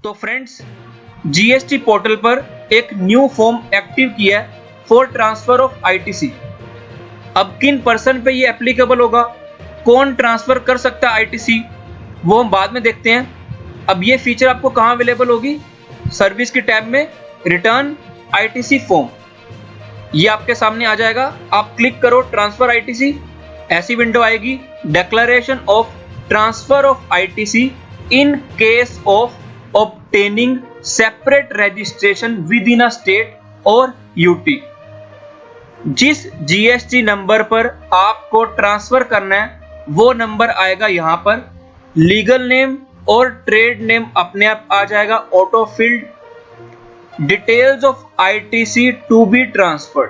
तो friends, GST portal पर एक न्यू फॉर्म एक्टिव किया है फॉर ट्रांसफर ऑफ आईटीसी। अब किन पर्सन पे ये एप्लीकेबल होगा, कौन ट्रांसफर कर सकता है आईटीसी, वो हम बाद में देखते हैं। अब ये फीचर आपको कहाँ अवेलेबल होगी, सर्विस की टैब में रिटर्न आईटीसी फॉर्म, ये आपके सामने आ जाएगा। आप क्लिक करो ट्रांसफर आईटीसी, ऐसी विंडो आएगी, declaration of transfer of ITC in case of obtaining separate registration with in a state और यूटी। जिस जीएसटी नंबर पर आपको ट्रांसफर करना है वो नंबर आएगा यहाँ पर, लीगल नेम और ट्रेड नेम अपने आप आ जाएगा auto filled, details of ITC to be transferred,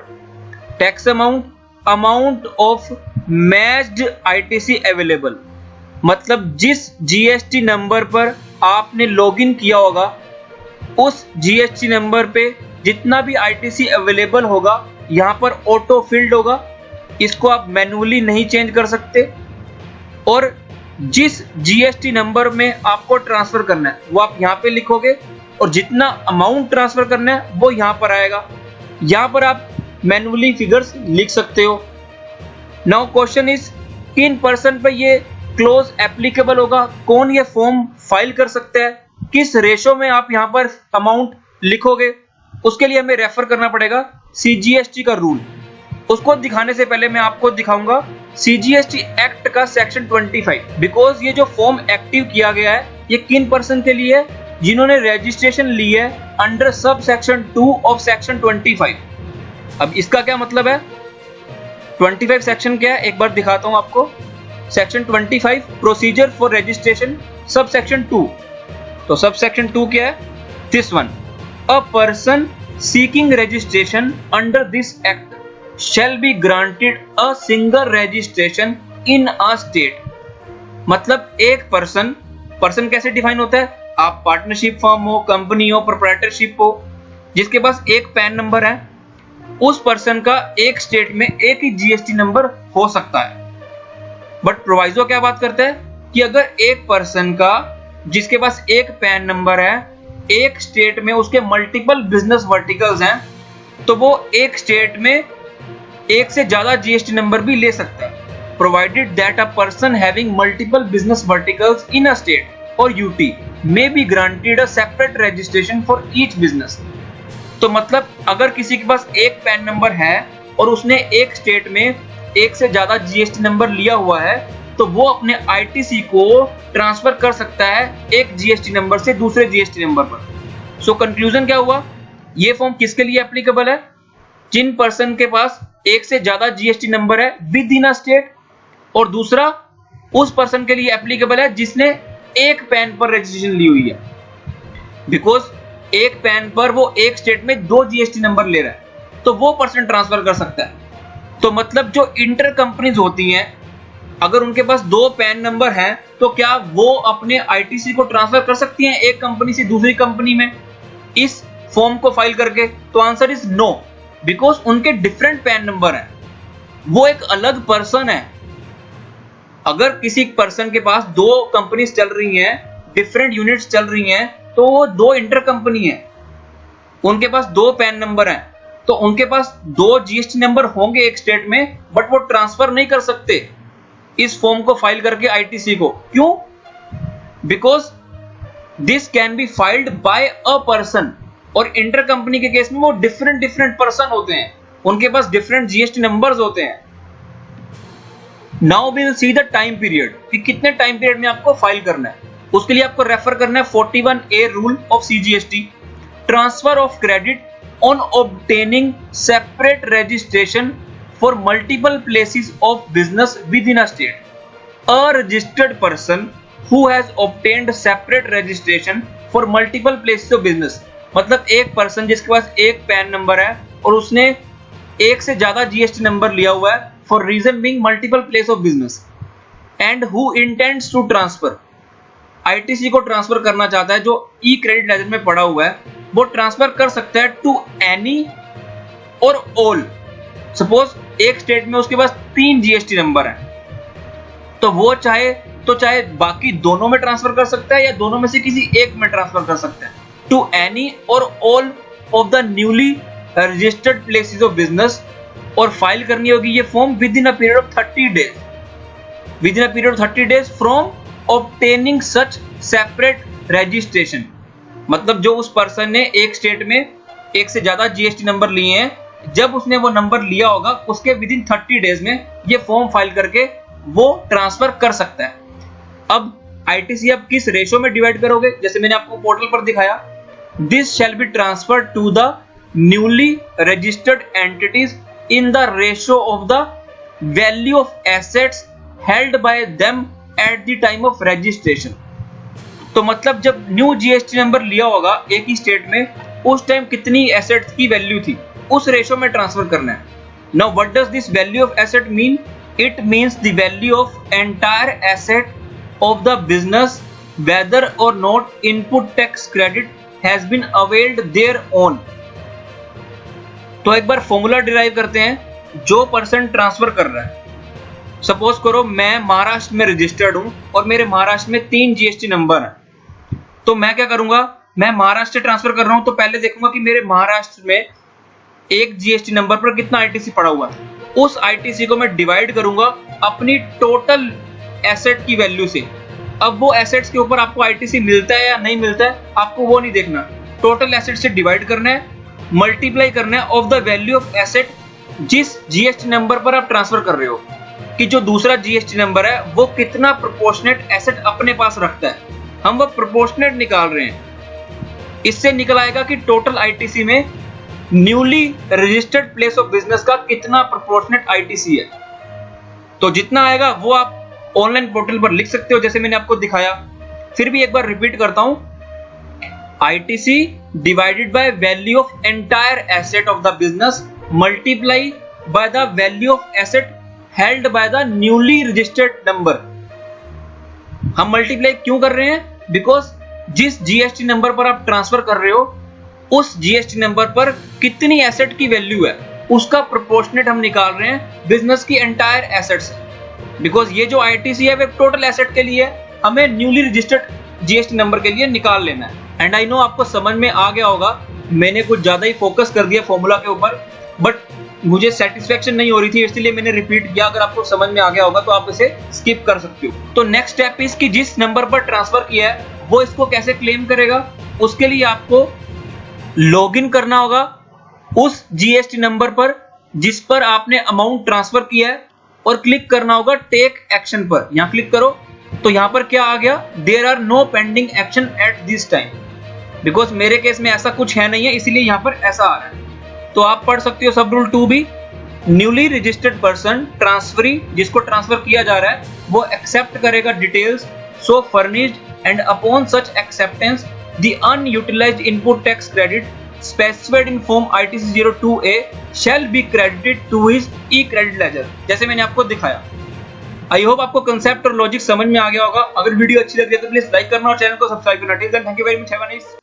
tax amount of matched ITC available. मतलब जिस जीएसटी नंबर पर आपने लॉगिन किया होगा उस जीएसटी नंबर पे जितना भी आईटीसी अवेलेबल होगा यहाँ पर ऑटो फिल्ड होगा, इसको आप मैन्युअली नहीं चेंज कर सकते। और जिस जीएसटी नंबर में आपको ट्रांसफर करना है वो आप यहाँ पे लिखोगे और जितना अमाउंट ट्रांसफर करना है वो यहाँ पर आएगा। यहाँ पर आप मैन्युअली फिगर्स लिख सकते हो। नाउ क्वेश्चन इज, किन पर्सन पे ये क्लोज एप्लीकेबल होगा, कौन ये फॉर्म फाइल कर सकते हैं, किस रेशो में आप यहाँ पर अमाउंट लिखोगे, उसके लिए हमें रेफर करना पड़ेगा सीजीएसटी का रूल। उसको दिखाने से पहले मैं आपको दिखाऊंगा सीजीएसटी एक्ट का सेक्शन 25, बिकॉज ये जो फॉर्म एक्टिव किया गया है ये किन पर्सन के लिए है, जिन्होंने रजिस्ट्रेशन ली है under sub section 2 of section 25। अब इसका क्या मतलब है, 25 सेक्शन क्या है एक बार दिखाता हूं आपको। Section 25 procedure for registration, sub section 2। तो सब सेक्शन 2 क्या है, this one, a person seeking registration under this act shall be granted a single registration in a state. मतलब एक पर्सन कैसे डिफाइन होता है, आप पार्टनरशिप फर्म हो, कंपनी हो, प्रोप्राइटरशिप हो, जिसके पास एक पैन नंबर है, उस पर्सन का एक स्टेट में एक ही जीएसटी नंबर हो सकता है। बट प्रोवाइजो क्या बात करता है कि अगर एक पर्सन का जिसके पास एक पैन नंबर है, एक स्टेट में उसके मल्टीपल बिजनेस वर्टिकल्स हैं, तो वो एक स्टेट में एक से ज्यादा जीएसटी नंबर भी ले सकता है, provided that a person having multiple business verticals in a state और UT may be granted a separate registration for each business. तो मतलब अगर किसी के पास एक पैन नंबर है और उसने एक स्टेट में एक से ज्यादा जीएसटी नंबर लिया हुआ है, तो वो अपने आईटीसी को ट्रांसफर कर सकता है एक जीएसटी नंबर से दूसरे जीएसटी नंबर पर। सो कंक्लूजन क्या हुआ, ये फॉर्म किसके लिए एप्लीकेबल है, जिन पर्सन के पास एक से ज्यादा जीएसटी नंबर है विद इन अ स्टेट, और दूसरा उस पर्सन के लिए एप्लीकेबल है जिसने एक पैन पर रजिस्ट्रेशन ली हुई है, बिकॉज एक पैन पर वो एक स्टेट में 2 जीएसटी नंबर ले रहा है, तो वो पर्सन ट्रांसफर कर सकता है। तो मतलब जो इंटर कंपनीज होती हैं, अगर उनके पास 2 पैन नंबर हैं तो क्या वो अपने आईटीसी को ट्रांसफर कर सकती हैं एक कंपनी से दूसरी कंपनी में इस फॉर्म को फाइल करके? तो आंसर इज नो, बिकॉज उनके डिफरेंट पैन नंबर हैं, वो एक अलग पर्सन है। अगर किसी पर्सन के पास 2 कंपनीज चल रही हैं, डिफरेंट यूनिट्स चल रही हैं, तो वो 2 इंटर कंपनी है, उनके पास 2 पैन नंबर हैं, तो उनके पास 2 जीएसटी नंबर होंगे एक स्टेट में, बट वो ट्रांसफर नहीं कर सकते इस फॉर्म को फाइल करके आईटीसी को। क्यों? Because this can be filed by a person, और इंटर कंपनी के केस में वो डिफरेंट पर्सन होते हैं, उनके पास डिफरेंट जीएसटी नंबर्स होते हैं। Now we will see the time period, कि कितने टाइम पीरियड में आपको फाइल करना है। उसके लिए आपको रेफर करना है 41A rule of CGST, transfer of credit on obtaining separate registration for multiple places of business within a state. A registered person who has obtained separate registration for multiple places of business, मतलब एक person जिसके पास एक pan number है और उसने एक से ज्यादा जीएसटी नंबर लिया हुआ है for reason being multiple place of business, and who intends to transfer, ITC को ट्रांसफर करना चाहता है, जो ई क्रेडिट लेजर में पड़ा हुआ है, वो ट्रांसफर कर सकता है टू एनी और ऑल। सपोज एक स्टेट में उसके पास 3 जीएसटी नंबर हैं, तो वो चाहे तो चाहे बाकी दोनों में ट्रांसफर कर सकता है या दोनों में से किसी एक में ट्रांसफर कर सकता है टू एनी और all of the newly registered places of business. और फाइल करनी होगी ये form with in a period of 30 days, with in a period of 30 days from obtaining such separate registration. मतलब जो उस पर्सन ने एक स्टेट में एक से ज्यादा जीएसटी नंबर लिए हैं, जब उसने वो नंबर लिया होगा उसके विद इन 30 डेज में ये फॉर्म फाइल करके वो ट्रांसफर कर सकता है। अब आईटीसी आप किस रेशो में डिवाइड करोगे, जैसे मैंने आपको पोर्टल पर दिखाया, this shall be transferred to the newly registered entities in the ratio of the value of assets held by them at the time of registration. तो मतलब जब न्यू जीएसटी नंबर लिया होगा एक ही स्टेट में, उस टाइम कितनी एसेट्स की वैल्यू थी उस रेशो में ट्रांसफर करना है। Now what does this value of asset mean? It means the value of entire asset of the business whether और not input tax credit has been availed thereon. तो एक बार formula derive करते हैं। जो person transfer कर रहा है, suppose करो मैं महाराष्ट्र में रजिस्टर्ड हूं और मेरे महाराष्ट्र में 3 जीएसटी नंबर हैं, तो मैं क्या करूंगा, मैं महाराष्ट्र से ट्रांसफर कर रहा हूं तो पहले देखूंगा कि मेरे महाराष्ट्र में एक जीएसटी नंबर पर कितना आईटीसी पड़ा हुआ है। उस आईटीसी को मैं डिवाइड करूंगा अपनी टोटल एसेट की वैल्यू से। अब वो एसेट्स के ऊपर आपको आईटीसी मिलता है या नहीं मिलता है, आपको वो नहीं देखना, टोटल एसेट से डिवाइड करना है, मल्टीप्लाई करना है of the value of asset जिस जीएसटी नंबर पर आप ट्रांसफर कर रहे हो, कि जो दूसरा जीएसटी नंबर है वो कितना प्रोपोर्शनेट एसेट अपने पास रखता है। हम वो प्रोपोर्शनेट निकाल रहे हैं। इससे निकल आएगा कि टोटल आईटीसी में newly registered place of business का कितना प्रोपोर्शनेट आईटीसी है। तो जितना आएगा वो आप ऑनलाइन पोर्टल पर लिख सकते हो जैसे मैंने आपको दिखाया। फिर भी एक बार रिपीट करता हूं, ITC divided by value of entire asset of the business multiply by the value of asset held by the newly registered number. हम मल्टीप्लाई क्यों कर रहे हैं? बिकॉज जिस जीएसटी नंबर पर आप ट्रांसफर कर रहे हो उस जीएसटी नंबर पर कितनी एसेट की वैल्यू है उसका प्रोपोर्शनेट हम निकाल रहे हैं बिजनेस की एंटायर एसेट से। बिकॉज ये जो आईटीसी है वो टोटल एसेट के लिए, हमें न्यूली रजिस्टर्ड जीएसटी नंबर के लिए निकाल लेना है। एंड आई नो आपको समझ में आ गया होगा, मैंने कुछ ज्यादा ही फोकस कर दिया फॉर्मूला के ऊपर, बट मुझे सेटिस्फेक्शन नहीं हो रही थी इसलिए मैंने रिपीट किया। अगर आपको समझ में आ गया होगा तो आप इसे स्किप कर सकते हो। तो नेक्स्ट स्टेप इज कि जिस नंबर पर ट्रांसफर किया है वो इसको कैसे क्लेम करेगा। उसके लिए आपको लॉगिन करना होगा उस जीएसटी नंबर पर जिस पर आपने अमाउंट ट्रांसफर किया है और क्लिक करना होगा टेक एक्शन पर। यहां क्लिक करो तो यहां पर क्या आ गया, there are no pending action at this time. Because मेरे केस में ऐसा कुछ है नहीं है इसलिए यहां पर ऐसा आ रहा है। तो आप पढ़ सकते हो सब रूल 2 भी, न्यूली रजिस्टर्ड पर्सन ट्रांसफरी जिसको ट्रांसफर किया जा रहा है वो एक्सेप्ट करेगा details so furnished and upon such acceptance the unutilised input tax credit specified in form ITC 02A shall be credited to his e credit ledger, जैसे मैंने आपको दिखाया। आई होप आपको कंसेप्ट और लॉजिक समझ में आ गया होगा। अगर वीडियो अच्छी लगी है तो प्लीज लाइक करना और चैनल को सब्सक्राइब करना। Till then thank you very much, have a nice